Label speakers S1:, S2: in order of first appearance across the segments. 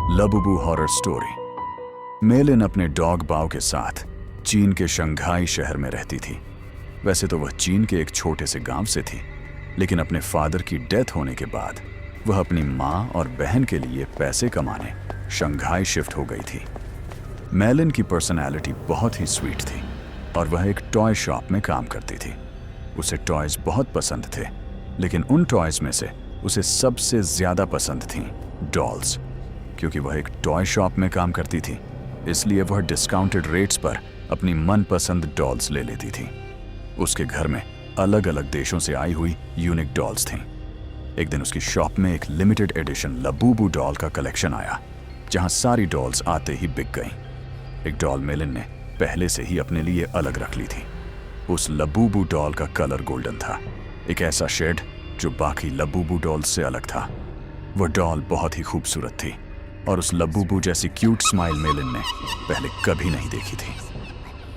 S1: लबुबू horror story. मेलिन अपने dog बाओ के साथ चीन के शंघाई शहर में रहती थी। वैसे तो वह चीन के एक छोटे से गांव से थी, लेकिन अपने फादर की डेथ होने के बाद वह अपनी माँ और बहन के लिए पैसे कमाने शंघाई शिफ्ट हो गई थी। मेलिन की पर्सनैलिटी बहुत ही स्वीट थी और वह एक टॉय शॉप में काम करती थी। उसे टॉयज बहुत पसंद थे, लेकिन उन टॉयज में से उसे सबसे ज़्यादा पसंद थीं डॉल्स। क्योंकि वह एक टॉय शॉप में काम करती थी, इसलिए वह डिस्काउंटेड रेट्स पर अपनी मनपसंद डॉल्स ले लेती थी। उसके घर में अलग अलग देशों से आई हुई यूनिक डॉल्स थीं। एक दिन उसकी शॉप में एक लिमिटेड एडिशन लबूबू डॉल का कलेक्शन आया, जहां सारी डॉल्स आते ही बिक गईं। एक डॉल मेलिन ने पहले से ही अपने लिए अलग रख ली थी। उस लबूबू डॉल का कलर गोल्डन था, एक ऐसा शेड जो बाकी लबूबू डॉल्स से अलग था। वह डॉल बहुत ही खूबसूरत थी और उस लबूबू जैसी क्यूट स्माइल मेलिन ने पहले कभी नहीं देखी थी।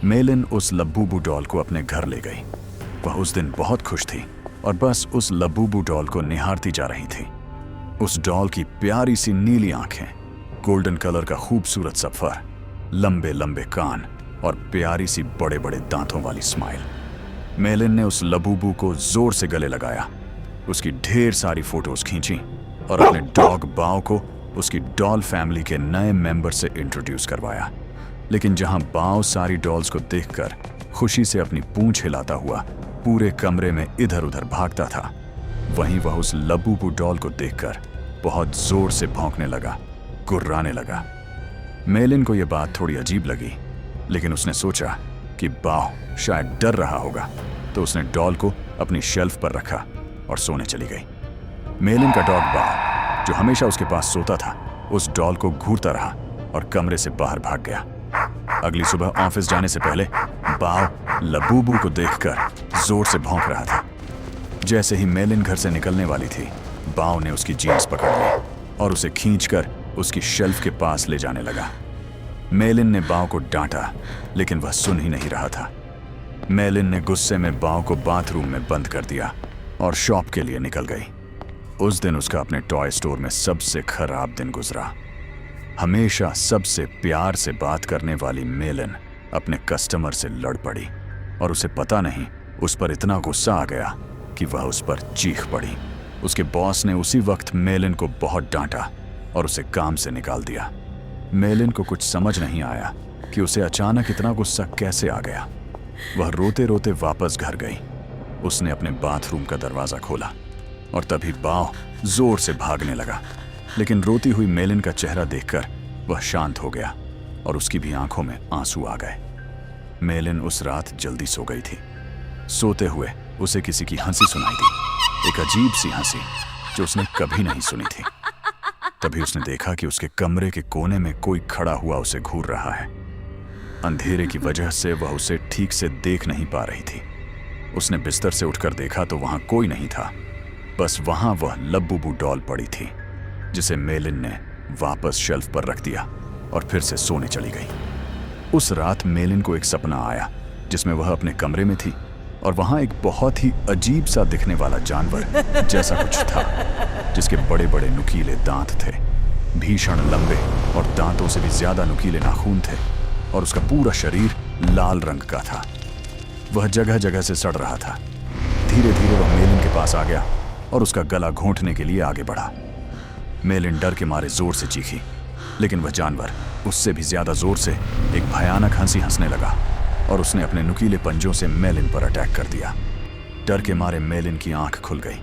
S1: मेलिन उस लबूबू डॉल को अपने घर ले गई। वह उस दिन बहुत खुश थी और बस उस लबूबू डॉल को निहारती जा रही थी। उस डॉल की प्यारी सी नीली आंखें, गोल्डन कलर का खूबसूरत सा फर, लंबे लंबे कान और प्यारी सी बड़े बड़े दांतों वाली स्माइल। मेलिन ने उस लबूबू को जोर से गले लगाया, उसकी ढेर सारी फोटोज खींची और अपने डॉग बाओ को उसकी डॉल फैमिली के नए मेंबर से इंट्रोड्यूस करवाया। लेकिन जहां बाओ सारी डॉल्स को देखकर खुशी से अपनी पूंछ हिलाता हुआ पूरे कमरे में इधर उधर भागता था, वहीं वह उस लबूबू डॉल को देखकर बहुत जोर से भौंकने लगा, गुर्राने लगा। मेलिन को यह बात थोड़ी अजीब लगी, लेकिन उसने सोचा कि बाओ शायद डर रहा होगा, तो उसने डॉल को अपनी शेल्फ पर रखा और सोने चली गई। मेलिन का डॉग बाओ, जो हमेशा उसके पास सोता था, उस डॉल को घूरता रहा और कमरे से बाहर भाग गया। अगली सुबह ऑफिस जाने से पहले बाओ लबूबू को देखकर जोर से भौंक रहा था। जैसे ही मेलिन घर से निकलने वाली थी, बाओ ने उसकी जीन्स पकड़ ली और उसे खींचकर उसकी शेल्फ के पास ले जाने लगा। मेलिन ने बाओ को डांटा, लेकिन वह सुन ही नहीं रहा था। मेलिन ने गुस्से में बाओ को बाथरूम में बंद कर दिया और शॉप के लिए निकल गई। उस दिन उसका अपने टॉय स्टोर में सबसे खराब दिन गुजरा। हमेशा सबसे प्यार से बात करने वाली मेलिन अपने कस्टमर से लड़ पड़ी और उसे पता नहीं उस पर इतना गुस्सा आ गया कि वह उस पर चीख पड़ी। उसके बॉस ने उसी वक्त मेलिन को बहुत डांटा और उसे काम से निकाल दिया। मेलिन को कुछ समझ नहीं आया कि उसे अचानक इतना गुस्सा कैसे आ गया। वह रोते रोते वापस घर गई। उसने अपने बाथरूम का दरवाजा खोला और तभी बाओ जोर से भागने लगा, लेकिन रोती हुई मेलिन का चेहरा देखकर वह शांत हो गया और उसकी भी आंखों में आंसू आ गए। मेलिन उस रात जल्दी सो गई थी। सोते हुए उसे किसी की हंसी सुनाई दी, एक अजीब सी हंसी जो उसने कभी नहीं सुनी थी। तभी उसने देखा कि उसके कमरे के कोने में कोई खड़ा हुआ उसे घूर रहा है। अंधेरे की वजह से वह उसे ठीक से देख नहीं पा रही थी। उसने बिस्तर से उठकर देखा तो वहां कोई नहीं था, बस वहां वह लबूबू डॉल पड़ी थी, जिसे मेलिन ने वापस शेल्फ पर रख दिया और फिर से सोने चली गई। उस रात मेलिन को एक सपना आया जिसमें वह अपने कमरे में थी और वहां एक बहुत ही अजीब सा दिखने वाला जानवर जैसा कुछ था, जिसके बड़े बड़े नुकीले दांत थे, भीषण लंबे और दांतों से भी ज्यादा नुकीले नाखून थे और उसका पूरा शरीर लाल रंग का था। वह जगह जगह से सड़ रहा था। धीरे धीरे वह मेलिन के पास आ गया और उसका गला घोंटने के लिए आगे बढ़ा। मेलिन डर के मारे जोर से चीखी, लेकिन वह जानवर उससे भी ज्यादा जोर से एक भयानक हंसी हंसने लगा और उसने अपने नुकीले पंजों से मेलिन पर अटैक कर दिया। डर के मारे मेलिन की आंख खुल गई,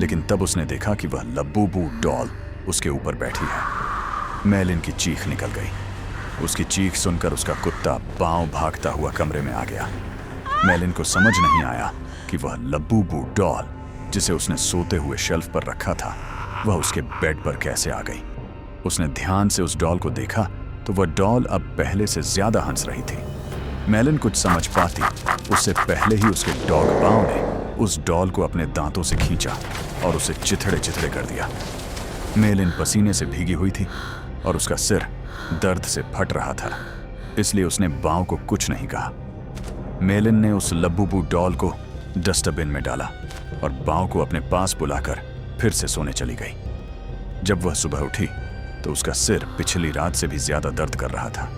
S1: लेकिन तब उसने देखा कि वह लबूबू डॉल उसके ऊपर बैठी है। मेलिन की चीख निकल गई। उसकी चीख सुनकर उसका कुत्ता बाँव भागता हुआ कमरे में आ गया। मेलिन को समझ नहीं आया कि वह लबूबू डॉल, जिसे उसने सोते हुए शेल्फ पर रखा था, वह उसके बेड पर कैसे आ गई। उसने ध्यान से उस डॉल को देखा तो वह डॉल अब पहले से ज्यादा हंस रही थी। मेलिन कुछ समझ पाती उससे पहले ही उसके डॉग बाओ ने उस डॉल को अपने दांतों से खींचा और उसे चिथड़े चिथड़े कर दिया। मेलिन पसीने से भीगी हुई थी और उसका सिर दर्द से फट रहा था, इसलिए उसने बाओ को कुछ नहीं कहा। मेलिन ने उस लबूबू डॉल को डस्टबिन में डाला और बाओ को अपने पास बुलाकर फिर से सोने चली गई। जब वह सुबह उठी तो उसका सिर पिछली रात से भी ज्यादा दर्द कर रहा था।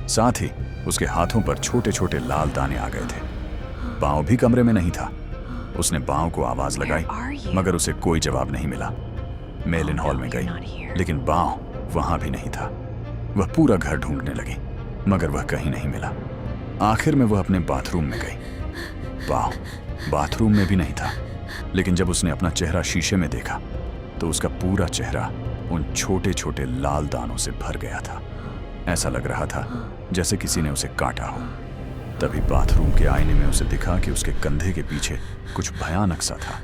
S1: साथ ही उसके हाथों पर छोटे छोटे लाल दाने आ गए थे। पाँव भी कमरे में नहीं था। उसने पाँव को आवाज लगाई मगर उसे कोई जवाब नहीं मिला। मेलिन हॉल में गई लेकिन पाँव वहां भी नहीं था। वह पूरा घर ढूंढने लगी मगर वह कहीं नहीं मिला। आखिर में वह अपने बाथरूम में गई। पाँव बाथरूम में भी नहीं था। लेकिन जब उसने अपना चेहरा शीशे में देखा तो उसका पूरा चेहरा उन छोटे छोटे लाल दानों से भर गया था। ऐसा लग रहा था जैसे किसी ने उसे काटा हो। तभी बाथरूम के आईने में उसे दिखा कि उसके कंधे के पीछे कुछ भयानक सा था,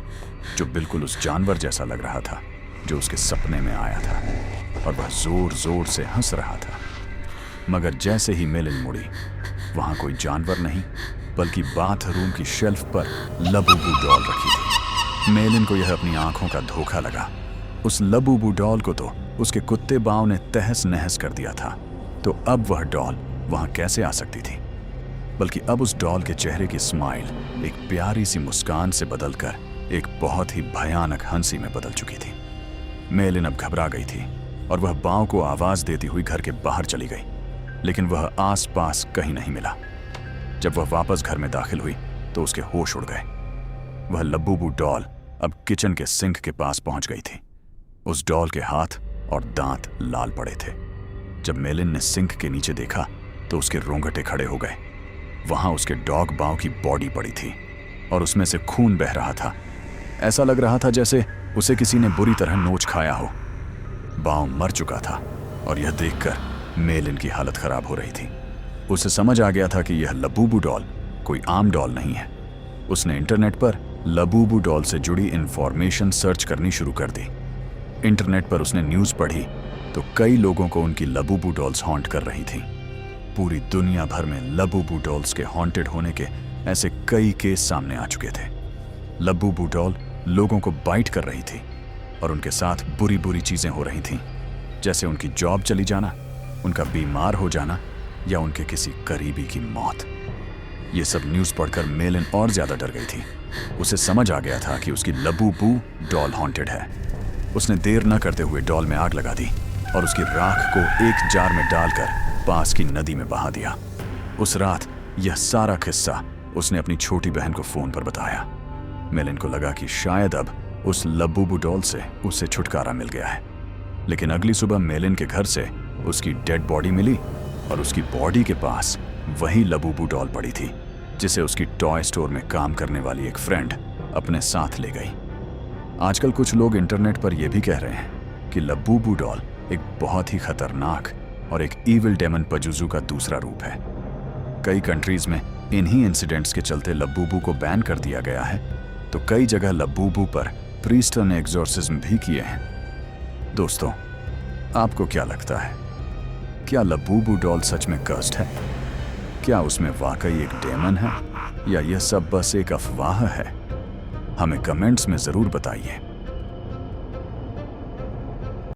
S1: जो बिल्कुल उस जानवर जैसा लग रहा था जो उसके सपने में आया था, और वह जोर जोर से हंस रहा था। मगर जैसे ही मेलिन मुड़ी, वहां कोई जानवर नहीं बल्कि बाथरूम की शेल्फ पर लबूबू डॉल रखी थी। मेलिन को यह अपनी आंखों का धोखा लगा। उस लबूबू डॉल को तो उसके कुत्ते बाव ने तहस नहस कर दिया था, तो अब वह डॉल वहां कैसे आ सकती थी? बल्कि अब उस डॉल के चेहरे की स्माइल एक प्यारी सी मुस्कान से बदलकर एक बहुत ही भयानक हंसी में बदल चुकी थी। मेलिन अब घबरा गई थी और वह बाँव को आवाज देती हुई घर के बाहर चली गई, लेकिन वह आसपास कहीं नहीं मिला। जब वह वापस घर में दाखिल हुई तो उसके होश उड़ गए। वह लबूबू डॉल अब किचन के सिंक के पास पहुंच गई थी। उस डॉल के हाथ और दांत लाल पड़े थे। जब मेलिन ने सिंक के नीचे देखा तो उसके रोंगटे खड़े हो गए। वहां उसके डॉग बाव की बॉडी पड़ी थी और उसमें से खून बह रहा था। ऐसा लग रहा था जैसे उसे किसी ने बुरी तरह नोच खाया हो। बाव मर चुका था और यह देखकर मेलिन की हालत खराब हो रही थी। उसे समझ आ गया था कि यह लबूबू डॉल कोई आम डॉल नहीं है। उसने इंटरनेट पर लबूबू डॉल से जुड़ी इंफॉर्मेशन सर्च करनी शुरू कर दी। इंटरनेट पर उसने न्यूज़ पढ़ी तो कई लोगों को उनकी लबूबू डॉल्स हॉन्ट कर रही थी। पूरी दुनिया भर में लबूबू डॉल्स के हॉन्टेड होने के ऐसे कई केस सामने आ चुके थे। लबूबू डॉल लोगों को बाइट कर रही थी और उनके साथ बुरी बुरी चीजें हो रही थीं, जैसे उनकी जॉब चली जाना, उनका बीमार हो जाना या उनके किसी करीबी की मौत। ये सब न्यूज़ पढ़कर मेलिन और ज्यादा डर गई थी। उसे समझ आ गया था कि उसकी लबूबू डॉल हॉन्टेड है। उसने देर न करते हुए डॉल में आग लगा दी और उसकी राख को एक जार में डालकर पास की नदी में बहा दिया। उस रात यह सारा किस्सा उसने अपनी छोटी बहन को फोन पर बताया। मेलिन को लगा कि शायद अब उस लबूबू डॉल से उसे छुटकारा मिल गया है। लेकिन अगली सुबह मेलिन के घर से उसकी डेड बॉडी मिली और उसकी बॉडी के पास वही लबूबू डॉल पड़ी थी जिसे उसकी टॉय स्टोर में काम करने वाली एक फ्रेंड अपने साथ ले गई। आजकल कुछ लोग इंटरनेट पर यह भी कह रहे हैं कि लबूबू डॉल एक बहुत ही खतरनाक और एक ईविल डेमन पजुजू का दूसरा रूप है। कई कंट्रीज में इन्हीं इंसिडेंट्स के चलते लबूबू को बैन कर दिया गया है, तो कई जगह लबूबू पर प्रीस्टर ने एग्जॉर्सिज्म भी किए हैं। दोस्तों, आपको क्या लगता है? क्या लबूबू डॉल सच में कर्स्ड है? क्या उसमें वाकई एक डेमन है या यह सब बस एक अफवाह है? हमें कमेंट्स में जरूर बताइए।